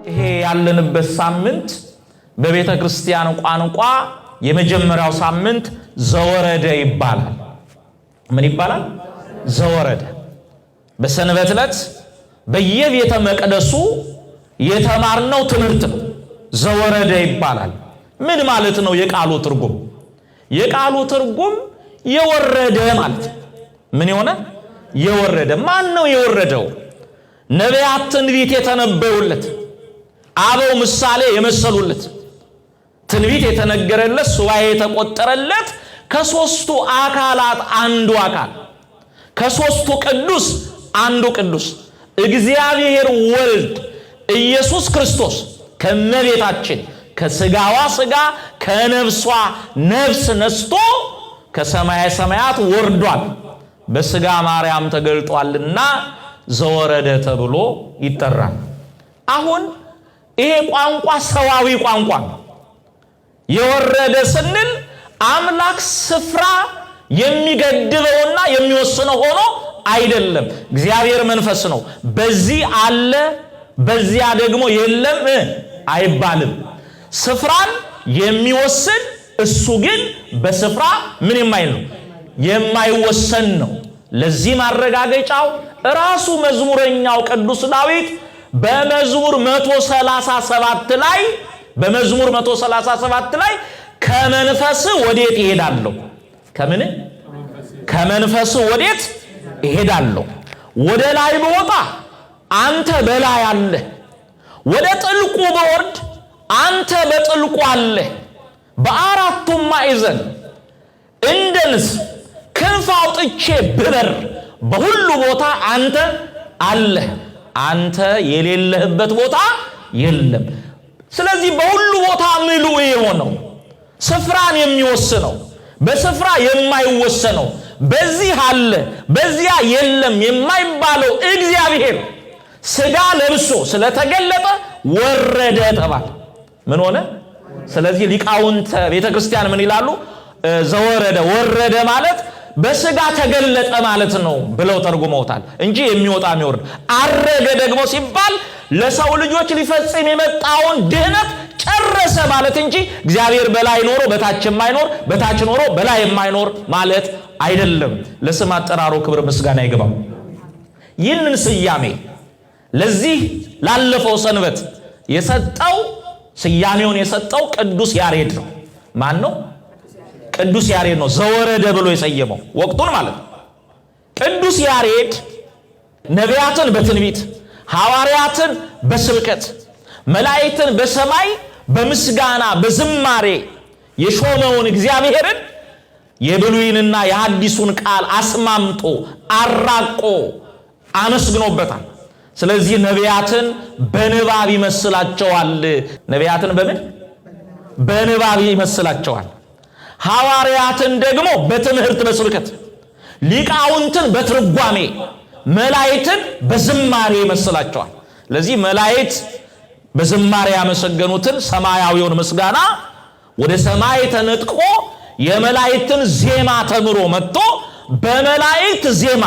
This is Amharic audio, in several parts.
ይሄ ያለንበት ሳምንት በቤተ ክርስቲያን ቋንቋ የመጀመሪያው ሳምንት ዘወረደ ይባላል። ምን ይባላል? ዘወረደ። በሰንበት ዕለት በየቤተ መቅደሱ የተማርነው ትምህርት ነው። ዘወረደ ይባላል። ምን ማለት ነው? የቃሉ ትርጉም የወረደ ማለት ምን የሆነ የወረደ። ማን ነው የወረደው? ነቢያት ትንቢት የተነበዩለት፣ አበው ምሳሌ የመሰሉለት፣ ትንቢት የተነገረለት፣ ሱባኤ የተቆጠረለት ከሶስቱ አካላት አንዱ አካል፣ ከሶስቱ ቅዱስ አንዱ ቅዱስ እግዚአብሔር ወልድ ኢየሱስ ክርስቶስ ከመቤታችን ከስጋዋ ስጋ ከነፍሷ ነፍስ ነስቶ ከሰማየ ሰማያት ወርዷል። በስጋ ማርያም ተገልጧልና ዘወረደ ተብሎ ይጠራል። አሁን ይሄ ቋንቋ ሰዋዊ ቋንቋ ነው። የወረደ ስንል አምላክ ስፍራ የሚገድበውና የሚወስነው ሆኖ አይደለም። እግዚአብሔር መንፈስ ነው። በዚህ አለ በዚያ ደግሞ የለም አይባልም። ስፍራን የሚወስን እሱ ግን በስፍራ ምን የማይል ነው? የማይወሰን ነው። ለዚህ ማረጋገጫው ራሱ መዝሙረኛው ቅዱስ ዳዊት በመዝሙር 137 ላይ ከመንፈስ ወዴት እሄዳለሁ? ከመንፈስ ወዴት እሄዳለሁ? ወደ ላይ ብወጣ አንተ በላይ አለ፣ ወደ ጥልቁ በወርድ አንተ በጥልቁ አለ። በአራቱም ማዕዘን እንደ ንስር ክንፍ አውጥቼ ብበር በሁሉ ቦታ አንተ አለ። አንተ የሌለህበት ቦታ የለም። ስለዚህ በሁሉ ቦታ ምሉዕ የሆነው ስፍራን የሚወስነው በስፍራ የማይወሰነው በዚህ አለ በዚያ የለም የማይባለው እግዚአብሔር ስጋ ለብሶ ስለተገለጠ ወረደ ተባለ። ምን ሆነ? ስለዚህ ሊቃውንተ ቤተክርስቲያን ምን ይላሉ? ዘወረደ ወረደ ማለት በስጋ ተገለጠ ማለት ነው ብለው ተርጉመውታል እንጂ የሚወጣ የሚወርድ። አረገ ደግሞ ሲባል ለሰው ልጆች ሊፈጽም የመጣውን ድህነት ጨረሰ ማለት እንጂ እግዚአብሔር በላይ ኖሮ በታች የማይኖር በታች ኖሮ በላይ የማይኖር ማለት አይደለም። ለስም አጠራሩ ክብር ምስጋና ይግባው። ይህንን ስያሜ ለዚህ ላለፈው ሰንበት የሰጠው ስያሜውን የሰጠው ቅዱስ ያሬድ ነው። ማን ነው? ቅዱስ ያሬድ ነው ዘወረደ ብሎ የሰየመው ወቅቱን ማለት ነው። ቅዱስ ያሬድ ነቢያትን በትንቢት ሐዋርያትን በስብከት መላእክትን በሰማይ በምስጋና በዝማሬ የሾመውን እግዚአብሔርን የብሉይንና የሐዲሱን ቃል አስማምጦ አራቆ አመስግኖበታል። ስለዚህ ነቢያትን በንባብ ይመስላቸዋል። ነቢያትን በንባብ ይመስላቸዋል። ሐዋርያትን ደግሞ በትምህርት በስብከት፣ ሊቃውንትን በትርጓሜ፣ መላእክትን በዝማሬ ይመስላቸዋል። ለዚህ መላእክት በዝማሬ ያመሰገኑትን ሰማያዊውን ምስጋና ወደ ሰማይ ተነጥቆ የመላእክትን ዜማ ተምሮ መጥቶ በመላእክት ዜማ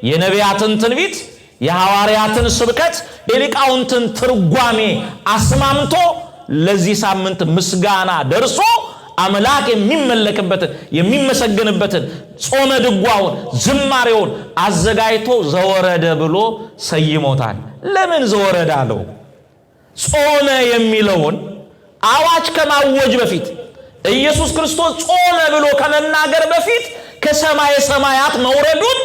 የነቢያትን ትንቢት የሐዋርያትን ስብከት የሊቃውንትን ትርጓሜ አስማምቶ ለዚህ ሳምንት ምስጋና ደርሶ አምላክ የሚመለክበትን የሚመሰገንበትን ጾመ ድጓውን ዝማሬውን አዘጋጅቶ ዘወረደ ብሎ ሰይሞታል። ለምን ዘወረደ አለው? ጾመ የሚለውን አዋጅ ከማወጅ በፊት ኢየሱስ ክርስቶስ ጾመ ብሎ ከመናገር በፊት ከሰማየ ሰማያት መውረዱን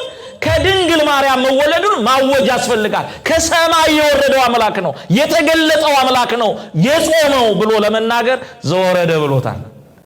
ከድንግል ማርያም መወለዱን ማወጅ ያስፈልጋል። ከሰማይ የወረደው አምላክ ነው፣ የተገለጠው አምላክ ነው የጾመው ብሎ ለመናገር ዘወረደ ብሎታል።